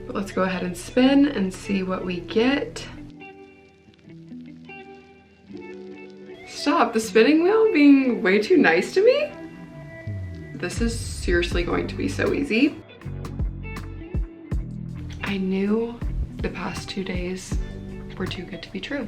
But let's go ahead and spin and see what we get. Stop the spinning wheel being way too nice to me. This is seriously going to be so easy. I knew the past 2 days were too good to be true.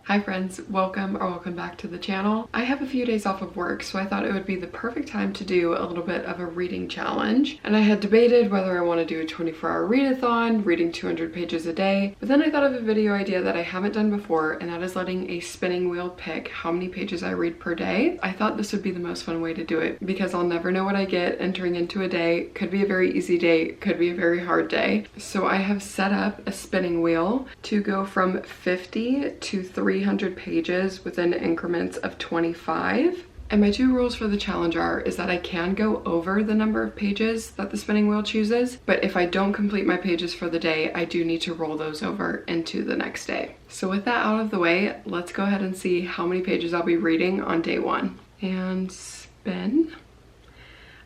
Hi friends, welcome back to the channel. I have a few days off of work, so I thought it would be the perfect time to do a little bit of a reading challenge. And I had debated whether I want to do a 24-hour readathon, reading 200 pages a day, but then I thought of a video idea that I haven't done before, and that is letting a spinning wheel pick how many pages I read per day. I thought this would be the most fun way to do it because I'll never know what I get entering into a day. Could be a very easy day, could be a very hard day. So I have set up a spinning wheel to go from 50 to 300 pages within increments of 25. And my two rules for the challenge is that I can go over the number of pages that the spinning wheel chooses, but if I don't complete my pages for the day, I do need to roll those over into the next day. So with that out of the way, let's go ahead and see how many pages I'll be reading on day one. And spin.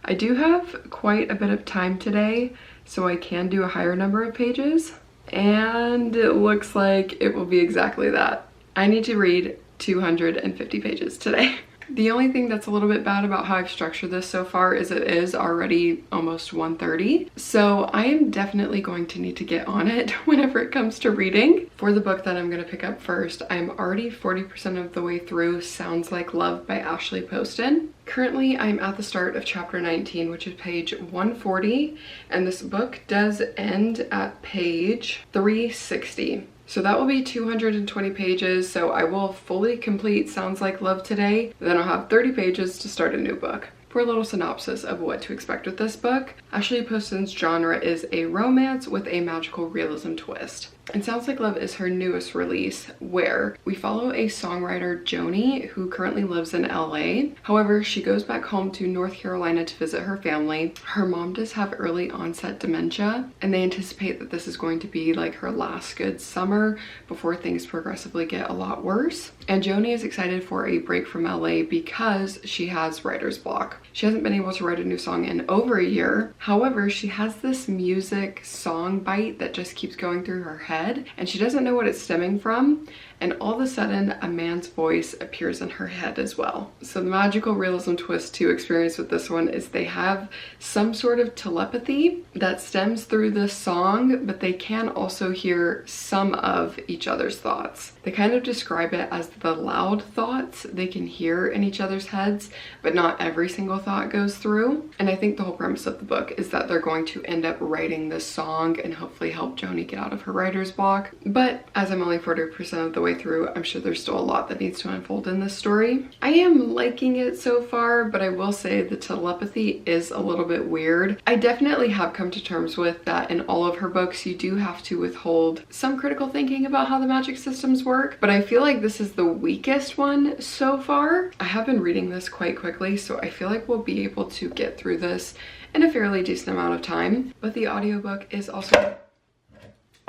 I do have quite a bit of time today, so I can do a higher number of pages. And it looks like it will be exactly that. I need to read 250 pages today. The only thing that's a little bit bad about how I've structured this so far is it is already almost 1:30. So I am definitely going to need to get on it whenever it comes to reading. For the book that I'm going to pick up first, I'm already 40% of the way through Sounds Like Love by Ashley Poston. Currently, I'm at the start of chapter 19, which is page 140, and this book does end at page 360. So that will be 220 pages, so I will fully complete Sounds Like Love today, then I'll have 30 pages to start a new book. For a little synopsis of what to expect with this book, Ashley Poston's genre is a romance with a magical realism twist. And Sounds Like Love is her newest release, where we follow a songwriter, Joni, who currently lives in LA. However, she goes back home to North Carolina to visit her family. Her mom does have early onset dementia, and they anticipate that this is going to be like her last good summer before things progressively get a lot worse. And Joni is excited for a break from LA because she has writer's block. She hasn't been able to write a new song in over a year. However, she has this music song bite that just keeps going through her head, and she doesn't know what it's stemming from, and all of a sudden a man's voice appears in her head as well. So the magical realism twist to experience with this one is they have some sort of telepathy that stems through this song, but they can also hear some of each other's thoughts. They kind of describe it as the loud thoughts they can hear in each other's heads, but not every single thought goes through. And I think the whole premise of the book is that they're going to end up writing this song and hopefully help Joni get out of her writer's block. But as I'm only 40% of the way through, I'm sure there's still a lot that needs to unfold in this story. I am liking it so far, but I will say the telepathy is a little bit weird. I definitely have come to terms with that in all of her books. You do have to withhold some critical thinking about how the magic systems work, but I feel like this is the weakest one so far. I have been reading this quite quickly, so I feel like we'll be able to get through this in a fairly decent amount of time. But the audiobook is also...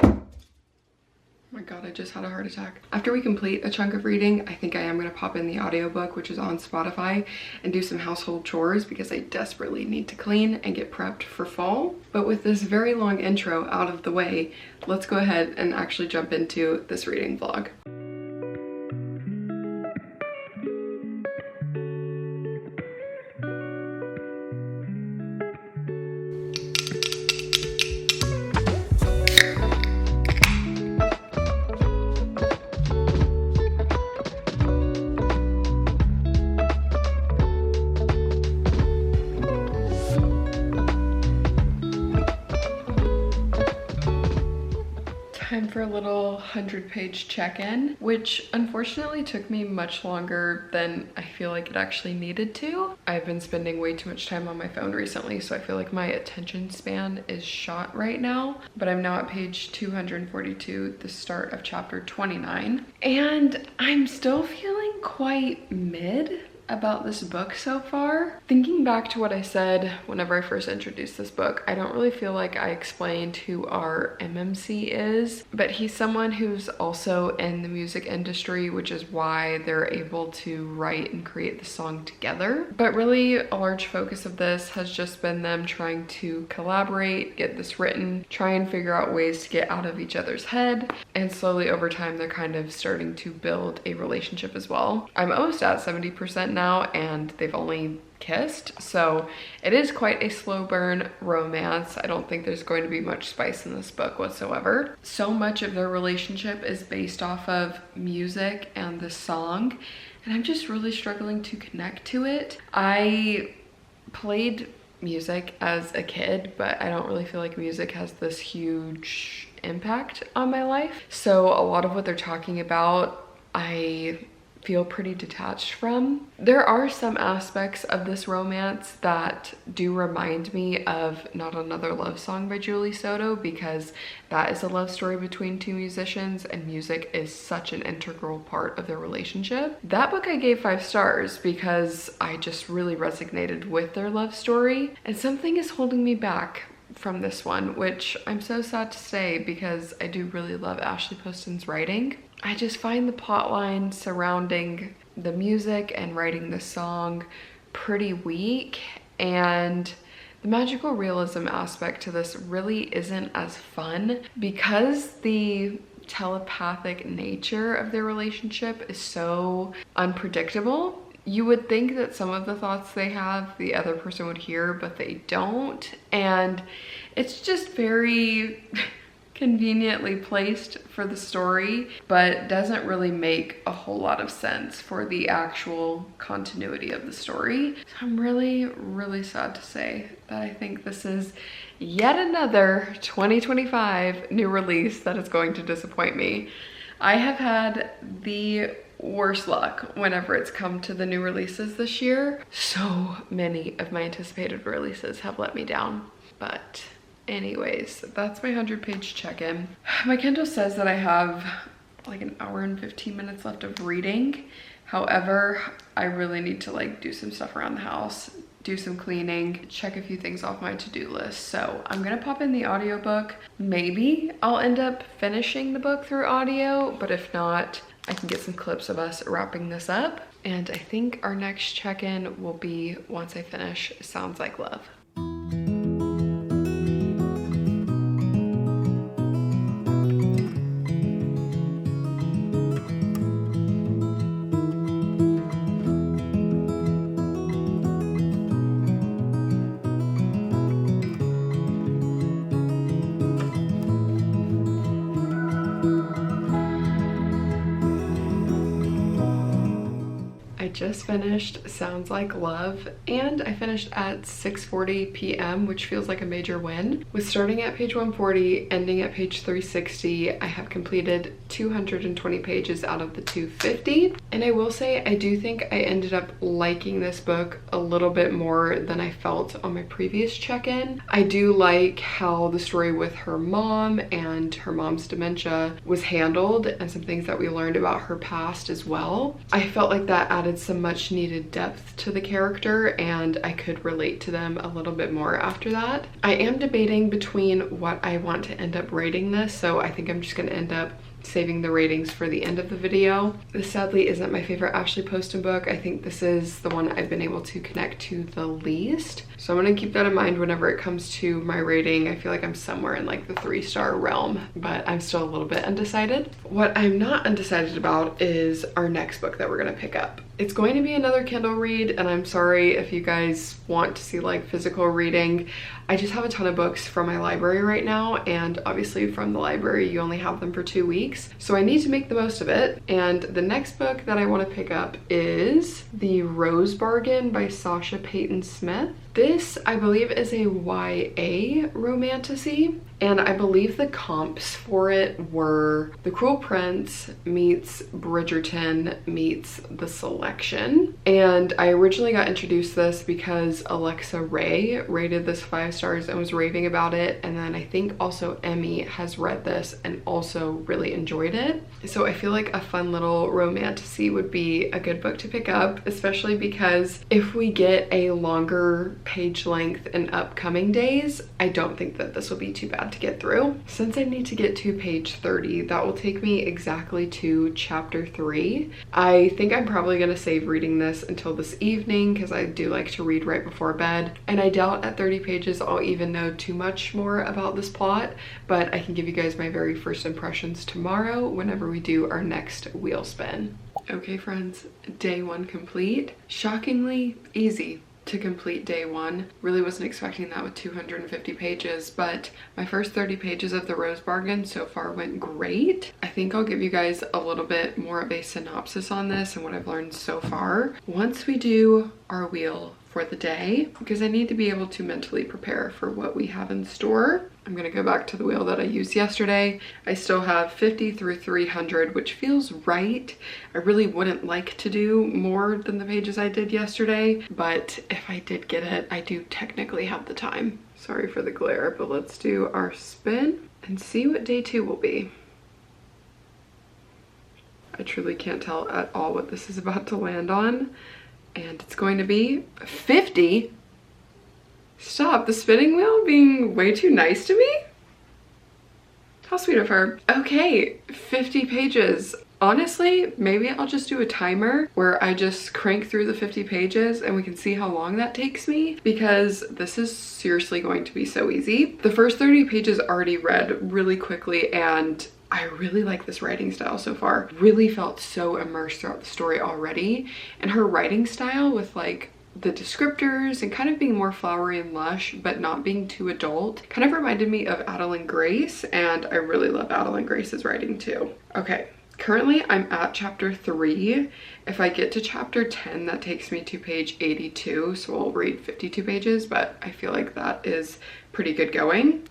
Oh my god, I just had a heart attack. After we complete a chunk of reading, I think I am going to pop in the audiobook, which is on Spotify, and do some household chores because I desperately need to clean and get prepped for fall. But with this very long intro out of the way, let's go ahead and actually jump into this reading vlog. Time for a little 100-page check-in, which unfortunately took me much longer than I feel like it actually needed to. I've been spending way too much time on my phone recently, so I feel like my attention span is shot right now. But I'm now at page 242, the start of chapter 29, and I'm still feeling quite mid about this book so far. Thinking back to what I said whenever I first introduced this book, I don't really feel like I explained who our MMC is, but he's someone who's also in the music industry, which is why they're able to write and create the song together. But really, a large focus of this has just been them trying to collaborate, get this written, try and figure out ways to get out of each other's head, and slowly over time they're kind of starting to build a relationship as well. I'm almost at 70% now and they've only kissed, so it is quite a slow burn romance. I don't think there's going to be much spice in this book whatsoever. So much of their relationship is based off of music and the song, and I'm just really struggling to connect to it. I played music as a kid, but I don't really feel like music has this huge impact on my life. So a lot of what they're talking about, I feel pretty detached from. There are some aspects of this romance that do remind me of Not Another Love Song by Julie Soto, because that is a love story between two musicians and music is such an integral part of their relationship. That book I gave 5 stars because I just really resonated with their love story, and something is holding me back from this one, which I'm so sad to say because I do really love Ashley Poston's writing. I just find the plotline surrounding the music and writing the song pretty weak, and the magical realism aspect to this really isn't as fun because the telepathic nature of their relationship is so unpredictable. You would think that some of the thoughts they have, the other person would hear, but they don't. And it's just very conveniently placed for the story, but doesn't really make a whole lot of sense for the actual continuity of the story. So I'm really, really sad to say that I think this is yet another 2025 new release that is going to disappoint me. I have had the worst luck whenever it's come to the new releases this year. So many of my anticipated releases have let me down. But anyways, that's my 100-page check-in. My Kindle says that I have like an hour and 15 minutes left of reading. However, I really need to like do some stuff around the house, do some cleaning, check a few things off my to-do list. So I'm gonna pop in the audiobook. Maybe I'll end up finishing the book through audio, but if not, I can get some clips of us wrapping this up. And I think our next check-in will be once I finish Sounds Like Love. Just finished Sounds Like Love, and I finished at 6:40 p.m., which feels like a major win. With starting at page 140, ending at page 360, I have completed 220 pages out of the 250. And I will say, I do think I ended up liking this book a little bit more than I felt on my previous check-in. I do like how the story with her mom and her mom's dementia was handled, and some things that we learned about her past as well. I felt like that added some much needed depth to the character, and I could relate to them a little bit more after that. I am debating between what I want to end up rating this, so I think I'm just gonna end up saving the ratings for the end of the video. This sadly isn't my favorite Ashley Poston book. I think this is the one I've been able to connect to the least. So I'm gonna keep that in mind whenever it comes to my rating. I feel like I'm somewhere in like the 3-star realm, but I'm still a little bit undecided. What I'm not undecided about is our next book that we're gonna pick up. It's going to be another Kindle read, and I'm sorry if you guys want to see like physical reading. I just have a ton of books from my library right now, and obviously from the library you only have them for 2 weeks, so I need to make the most of it. And the next book that I want to pick up is The Rose Bargain by Sasha Peyton Smith. This, I believe, is a YA romantasy, and I believe the comps for it were The Cruel Prince meets Bridgerton meets The Selection. And I originally got introduced to this because Alexa Ray rated this 5 stars and was raving about it, and then I think also Emmy has read this and also really enjoyed it. So I feel like a fun little romantasy would be a good book to pick up, especially because if we get a longer page length in upcoming days, I don't think that this will be too bad to get through. Since I need to get to page 30, that will take me exactly to chapter 3. I think I'm probably going to save reading this until this evening because I do like to read right before bed, and I doubt at 30 pages I'll even know too much more about this plot, but I can give you guys my very first impressions tomorrow whenever we do our next wheel spin. Okay friends, day 1 complete. Shockingly easy to complete day 1. Really wasn't expecting that with 250 pages, but my first 30 pages of the Rose Bargain so far went great. I think I'll give you guys a little bit more of a synopsis on this and what I've learned so far once we do our wheel for the day, because I need to be able to mentally prepare for what we have in store. I'm gonna go back to the wheel that I used yesterday. I still have 50 through 300, which feels right. I really wouldn't like to do more than the pages I did yesterday, but if I did get it, I do technically have the time. Sorry for the glare, but let's do our spin and see what day 2 will be. I truly can't tell at all what this is about to land on. And it's going to be 50. Stop the spinning wheel being way too nice to me. How sweet of her. Okay, 50 pages. Honestly, maybe I'll just do a timer where I just crank through the 50 pages and we can see how long that takes me, because this is seriously going to be so easy. The first 30 pages already read really quickly, and I really like this writing style so far. Really felt so immersed throughout the story already. And her writing style with like the descriptors and kind of being more flowery and lush, but not being too adult, kind of reminded me of Adeline Grace, and I really love Adeline Grace's writing too. Okay, currently I'm at chapter 3. If I get to chapter 10, that takes me to page 82, so I'll read 52 pages, but I feel like that is pretty good going.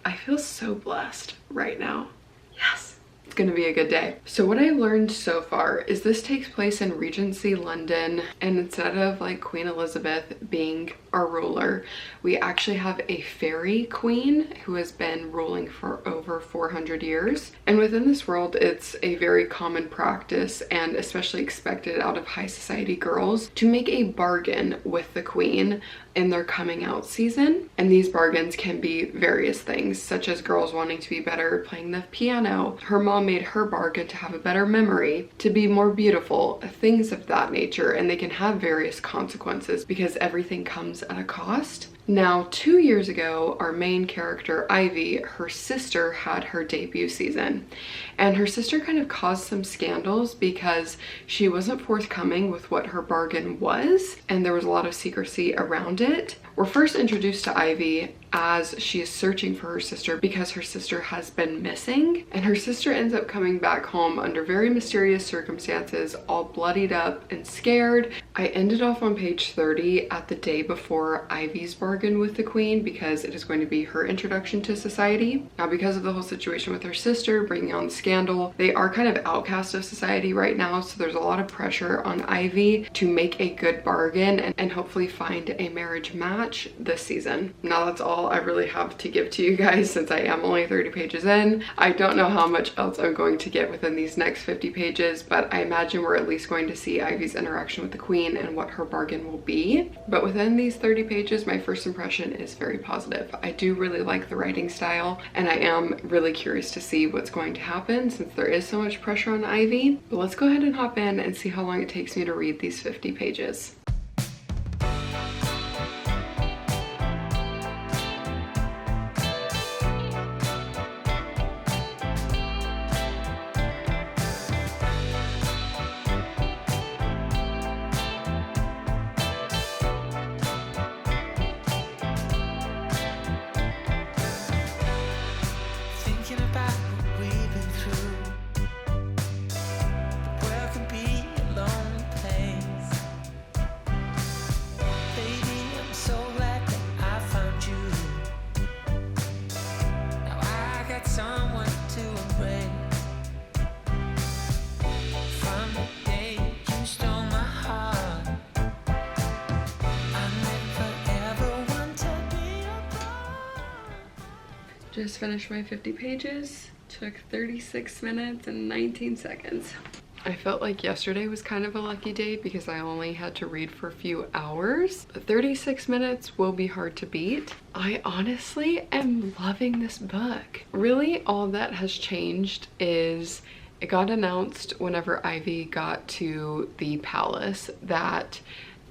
I feel so blessed right now. Yes, it's gonna be a good day. So what I've learned so far is this takes place in Regency London, and instead of like Queen Elizabeth being our ruler, we actually have a fairy queen who has been ruling for over 400 years. And within this world, it's a very common practice, and especially expected out of high society girls, to make a bargain with the queen in their coming out season. And these bargains can be various things, such as girls wanting to be better playing the piano. Her mom made her bargain to have a better memory, to be more beautiful, things of that nature. And they can have various consequences because everything comes at a cost. Now, 2 years ago, our main character, Ivy, her sister had her debut season. And her sister kind of caused some scandals because she wasn't forthcoming with what her bargain was, and there was a lot of secrecy around it. We're first introduced to Ivy as she is searching for her sister because her sister has been missing, and her sister ends up coming back home under very mysterious circumstances, all bloodied up and scared. I ended off on page 30 at the day before Ivy's bargain with the queen because it is going to be her introduction to society. Now, because of the whole situation with her sister bringing on the scandal, they are kind of outcast of society right now, so there's a lot of pressure on Ivy to make a good bargain and hopefully find a marriage match this season. Now that's all I really have to give to you guys since I am only 30 pages in. I don't know how much else I'm going to get within these next 50 pages, but I imagine we're at least going to see Ivy's interaction with the queen and what her bargain will be. But within these 30 pages, my first impression is very positive. I do really like the writing style, and I am really curious to see what's going to happen since there is so much pressure on Ivy. But let's go ahead and hop in and see how long it takes me to read these 50 pages. Just finished my 50 pages. Took 36 minutes and 19 seconds. I felt like yesterday was kind of a lucky day because I only had to read for a few hours. But 36 minutes will be hard to beat. I honestly am loving this book. Really, all that has changed is it got announced whenever Ivy got to the palace that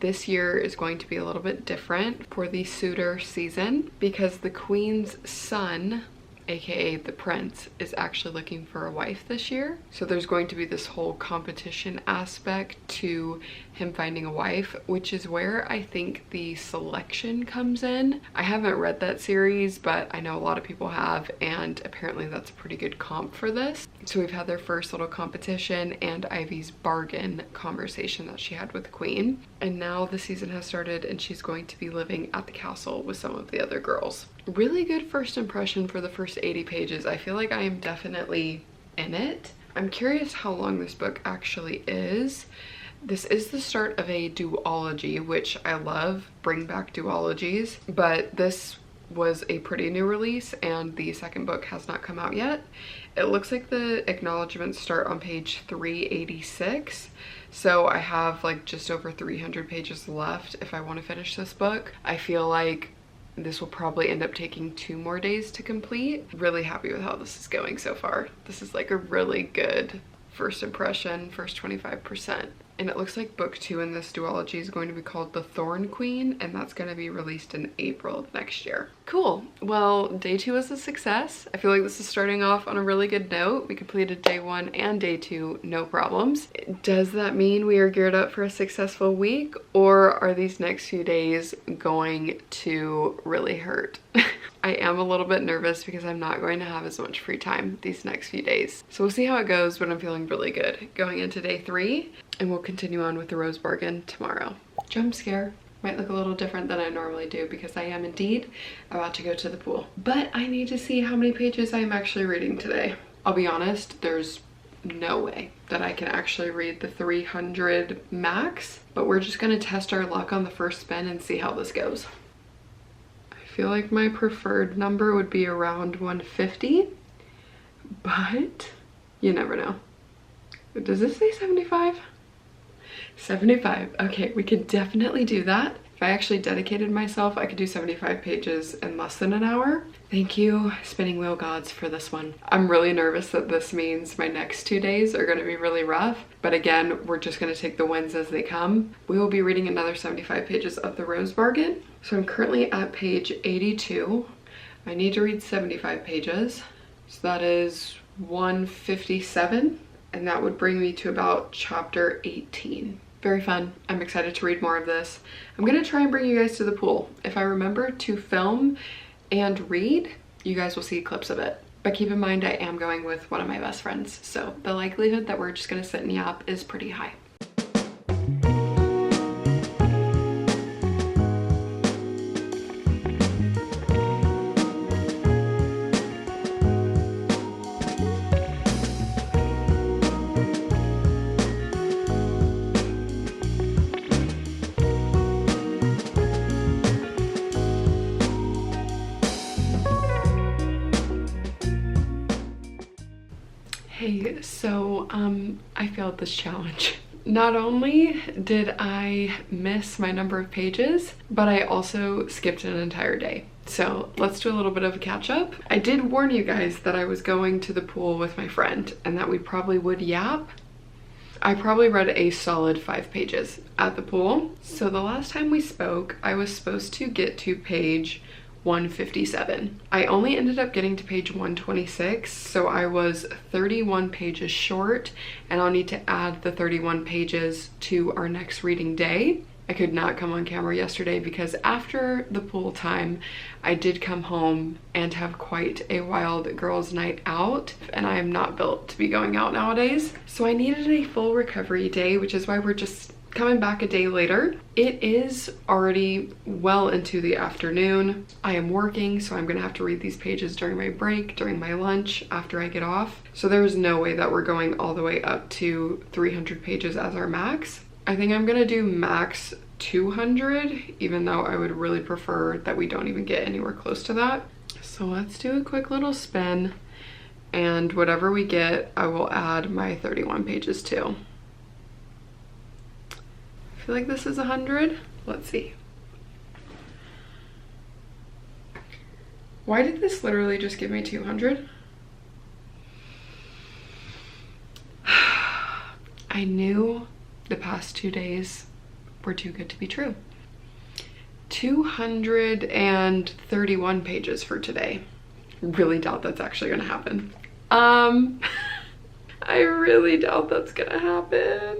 this year is going to be a little bit different for the suitor season because the queen's son, aka the prince, is actually looking for a wife this year. So there's going to be this whole competition aspect to him finding a wife, which is where I think the selection comes in. I haven't read that series, but I know a lot of people have, and apparently that's a pretty good comp for this. So we've had their first little competition and Ivy's bargain conversation that she had with the queen. And now the season has started and she's going to be living at the castle with some of the other girls. Really good first impression for the first 80 pages. I feel like I am definitely in it. I'm curious how long this book actually is. This is the start of a duology, which I love. Bring back duologies, but this was a pretty new release and the second book has not come out yet. It looks like the acknowledgements start on page 386. So I have like just over 300 pages left if I want to finish this book. I feel like this will probably end up taking 2 more days to complete. Really happy with how this is going so far. This is like a really good first impression, first 25%. And it looks like book 2 in this duology is going to be called The Thorn Queen, and that's going to be released in April of next year. Cool. Well, day 2 was a success. I feel like this is starting off on a really good note. We completed day 1 and day 2, no problems. Does that mean we are geared up for a successful week, or are these next few days going to really hurt? I am a little bit nervous because I'm not going to have as much free time these next few days. So we'll see how it goes, but I'm feeling really good going into day 3, and we'll continue on with the Rose Bargain tomorrow. Jump scare. Might look a little different than I normally do because I am indeed about to go to the pool. But I need to see how many pages I am actually reading today. I'll be honest, there's no way that I can actually read the 300 max, but we're just gonna test our luck on the first spin and see how this goes. I feel like my preferred number would be around 150, but you never know. Does this say 75? 75. Okay, we could definitely do that. If I actually dedicated myself, I could do 75 pages in less than an hour. Thank you, spinning wheel gods, for this one. I'm really nervous that this means my next 2 days are going to be really rough, but again, we're just going to take the wins as they come. We will be reading another 75 pages of the Rose Bargain. So I'm currently at page 82. I need to read 75 pages, so that is 157, and that would bring me to about chapter 18. Very fun. I'm excited to read more of this. I'm gonna try and bring you guys to the pool. If I remember to film and read, you guys will see clips of it. But keep in mind, I am going with one of my best friends, so the likelihood that we're just gonna sit and yap is pretty high. Hey, so I failed this challenge. Not only did I miss my number of pages, but I also skipped an entire day. So let's do a little bit of a catch up. I did warn you guys that I was going to the pool with my friend and that we probably would yap. I probably read a solid 5 pages at the pool. So the last time we spoke, I was supposed to get to page 157. I only ended up getting to page 126, so I was 31 pages short, and I'll need to add the 31 pages to our next reading day. I could not come on camera yesterday because after the pool time, I did come home and have quite a wild girls' night out, and I am not built to be going out nowadays. So I needed a full recovery day, which is why we're just coming back a day later. It is already well into the afternoon. I am working, so I'm gonna have to read these pages during my break, during my lunch, after I get off. So there's no way that we're going all the way up to 300 pages as our max. I think I'm gonna do max 200, even though I would really prefer that we don't even get anywhere close to that. So So let's do a quick little spin, and whatever we get, I will add my 31 pages to. I feel like this is 100. Let's see. Why did this literally just give me 200? I knew the past 2 days were too good to be true. 231 pages for today. Really doubt that's actually gonna happen. I really doubt that's gonna happen.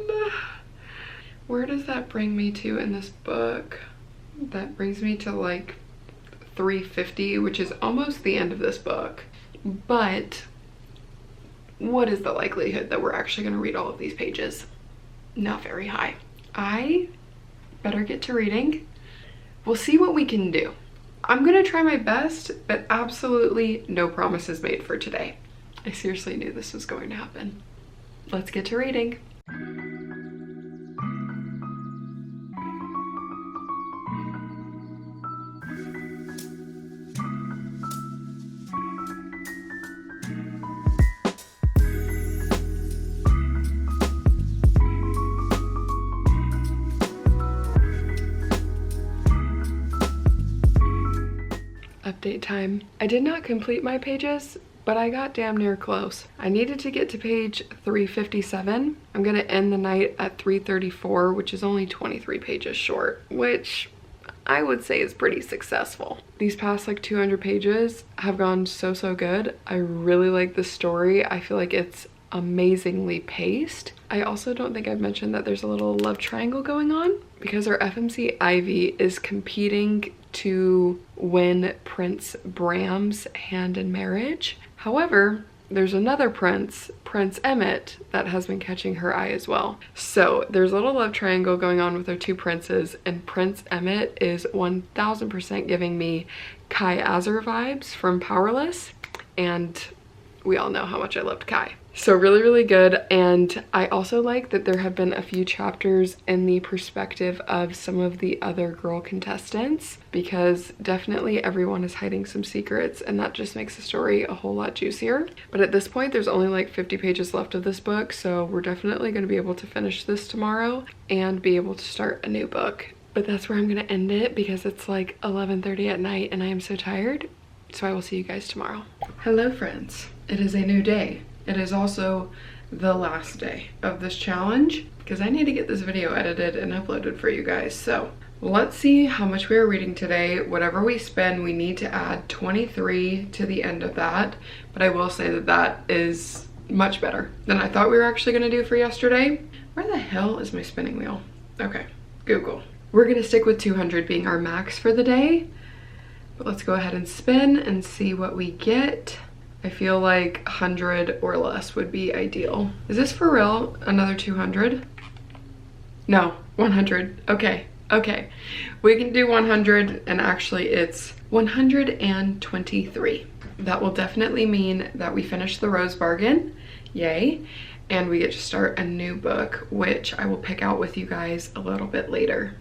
Where does that bring me to in this book? That brings me to like 350, which is almost the end of this book. But what is the likelihood that we're actually gonna read all of these pages? Not very high. I better get to reading. We'll see what we can do. I'm gonna try my best, but absolutely no promises made for today. I seriously knew this was going to happen. Let's get to reading. Update time. I did not complete my pages, but I got damn near close. I needed to get to page 357. I'm gonna end the night at 334, which is only 23 pages short, which I would say is pretty successful. These past like 200 pages have gone so good. I really like the story. I feel like it's amazingly paced. I also don't think I've mentioned that there's a little love triangle going on because our FMC Ivy is competing to win Prince Bram's hand in marriage. However, there's another prince, Prince Emmett, that has been catching her eye as well. So there's a little love triangle going on with our two princes, and Prince Emmett is 1000% giving me Kai Azar vibes from Powerless, and we all know how much I loved Kai. So really good. And I also like that there have been a few chapters in the perspective of some of the other girl contestants, because definitely everyone is hiding some secrets, and that just makes the story a whole lot juicier. But at this point there's only like 50 pages left of this book, so we're definitely going to be able to finish this tomorrow and be able to start a new book. But that's where I'm going to end it because it's like 11:30 at night and I am so tired. So I will see you guys tomorrow. Hello friends, it is a new day. It is also the last day of this challenge because I need to get this video edited and uploaded for you guys. So let's see how much we are reading today. Whatever we spend, we need to add 23 to the end of that. But I will say that that is much better than I thought we were actually going to do for yesterday. Where the hell is my spinning wheel? Okay, Google. We're going to stick with 200 being our max for the day. But let's go ahead and spin and see what we get. I feel like 100 or less would be ideal. Is this for real? Another 200? No, 100. Okay. We can do 100, and actually it's 123. That will definitely mean that we finish the Rose Bargain. Yay. And we get to start a new book, which I will pick out with you guys a little bit later.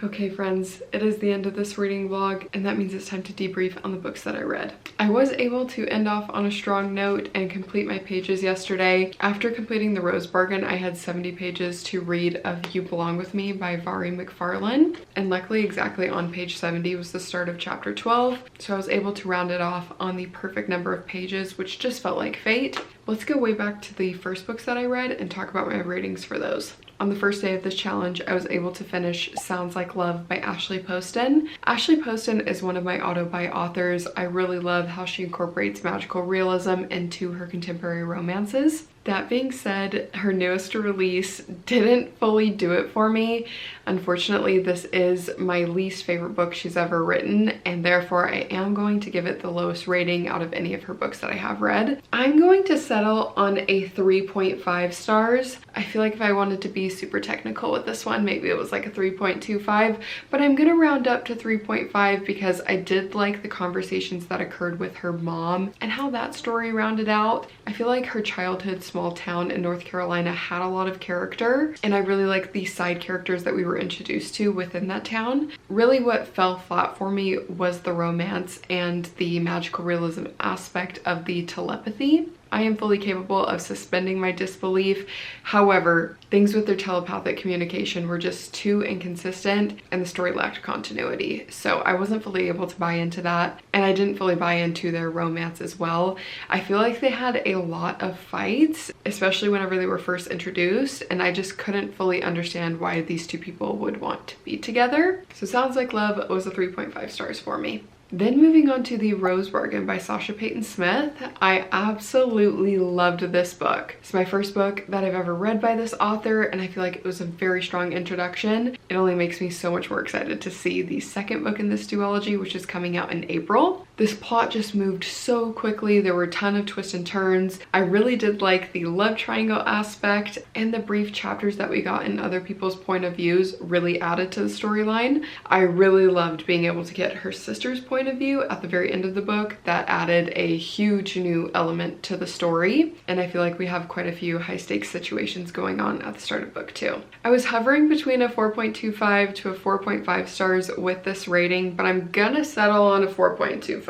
Okay friends, it is the end of this reading vlog, and that means it's time to debrief on the books that I read. I was able to end off on a strong note and complete my pages yesterday. After completing the Rose Bargain, I had 70 pages to read of You Belong With Me by mhairi McFarlane, and luckily exactly on page 70 was the start of chapter 12, so I was able to round it off on the perfect number of pages, which just felt like fate. Let's go way back to the first books that I read and talk about my ratings for those. On the first day of this challenge, I was able to finish Sounds Like Love by Ashley Poston. Ashley Poston is one of my auto-buy authors. I really love how she incorporates magical realism into her contemporary romances. That being said, her newest release didn't fully do it for me. Unfortunately, this is my least favorite book she's ever written, and therefore I am going to give it the lowest rating out of any of her books that I have read. I'm going to settle on a 3.5 stars. I feel like if I wanted to be super technical with this one, maybe it was like a 3.25, but I'm gonna round up to 3.5 because I did like the conversations that occurred with her mom and how that story rounded out. I feel like her childhood small town in North Carolina had a lot of character, and I really liked the side characters that we were introduced to within that town. Really what fell flat for me was the romance and the magical realism aspect of the telepathy. I am fully capable of suspending my disbelief. However, things with their telepathic communication were just too inconsistent and the story lacked continuity. So I wasn't fully able to buy into that, and I didn't fully buy into their romance as well. I feel like they had a lot of fights, especially whenever they were first introduced, and I just couldn't fully understand why these two people would want to be together. So Sounds Like Love was a 3.5 stars for me. Then moving on to The Rose Bargain by Sasha Peyton Smith. I absolutely loved this book. It's my first book that I've ever read by this author, and I feel like it was a very strong introduction. It only makes me so much more excited to see the second book in this duology, which is coming out in April. This plot just moved so quickly. There were a ton of twists and turns. I really did like the love triangle aspect, and the brief chapters that we got in other people's point of views really added to the storyline. I really loved being able to get her sister's point of view at the very end of the book. That added a huge new element to the story, and I feel like we have quite a few high stakes situations going on at the start of book 2. I was hovering between a 4.25 to a 4.5 stars with this rating, but I'm gonna settle on a 4.25.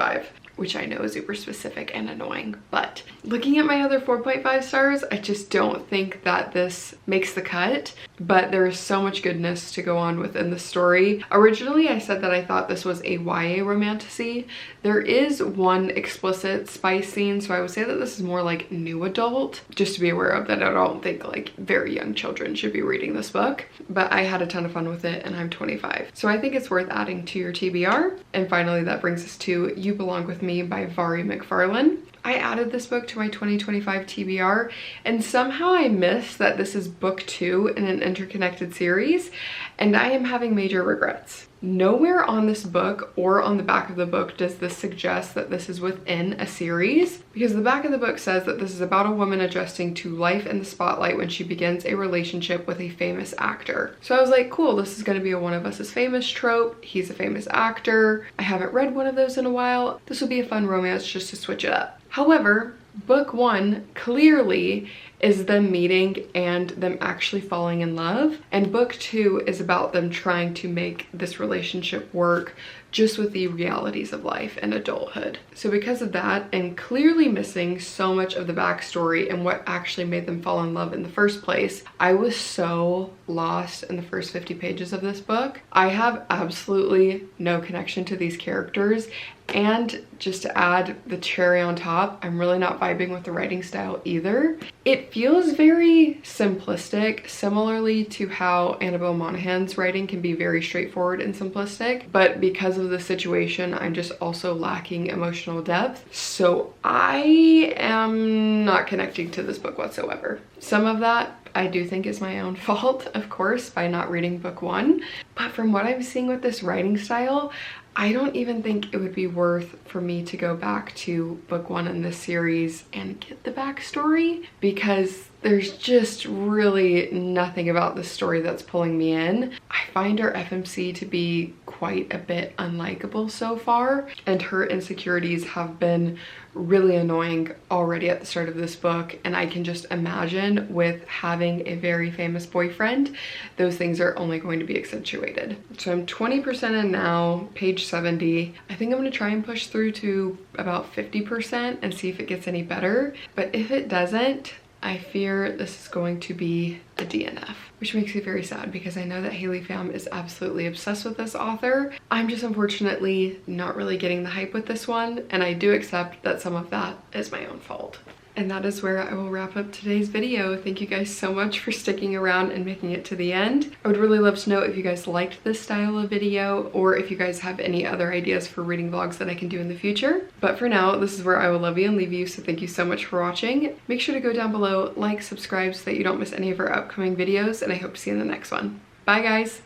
Which I know is super specific and annoying, but looking at my other 4.5 stars, I just don't think that this makes the cut, but there is so much goodness to go on within the story. Originally, I said that I thought this was a YA romantasy. There is one explicit spice scene, so I would say that this is more like new adult, just to be aware of that. I don't think like very young children should be reading this book, but I had a ton of fun with it, and I'm 25. So I think it's worth adding to your TBR. And finally, that brings us to You Belong With Me by mcfarlane. I added this book to my 2025 TBR, and somehow I missed that this is book 2 in an interconnected series, and I am having major regrets. Nowhere on this book or on the back of the book does this suggest that this is within a series, because the back of the book says that this is about a woman adjusting to life in the spotlight when she begins a relationship with a famous actor. So I was like, cool, this is going to be a One of Us is Famous trope. He's a famous actor. I haven't read one of those in a while. This will be a fun romance just to switch it up. However, book 1 clearly is them meeting and them actually falling in love, and book 2 is about them trying to make this relationship work just with the realities of life and adulthood. So because of that, and clearly missing so much of the backstory and what actually made them fall in love in the first place, I was so lost in the first 50 pages of this book. I have absolutely no connection to these characters, and just to add the cherry on top, I'm really not vibing with the writing style either. It feels very simplistic, similarly to how Annabelle Monaghan's writing can be very straightforward and simplistic, but because of the situation, I'm just also lacking emotional depth. So I am not connecting to this book whatsoever. Some of that I do think is my own fault, of course, by not reading book 1, but from what I'm seeing with this writing style, I don't even think it would be worth for me to go back to book 1 in this series and get the backstory, because there's just really nothing about this story that's pulling me in. I find her FMC to be quite a bit unlikable so far, and her insecurities have been really annoying already at the start of this book, and I can just imagine with having a very famous boyfriend, those things are only going to be accentuated. So I'm 20% in now, page 70. I think I'm going to try and push through to about 50% and see if it gets any better, but if it doesn't, I fear this is going to be a DNF, which makes me very sad because I know that Haley Pham is absolutely obsessed with this author. I'm just unfortunately not really getting the hype with this one, and I do accept that some of that is my own fault. And that is where I will wrap up today's video. Thank you guys so much for sticking around and making it to the end. I would really love to know if you guys liked this style of video or if you guys have any other ideas for reading vlogs that I can do in the future. But for now, this is where I will love you and leave you, so thank you so much for watching. Make sure to go down below, like, subscribe so that you don't miss any of our upcoming videos, and I hope to see you in the next one. Bye guys!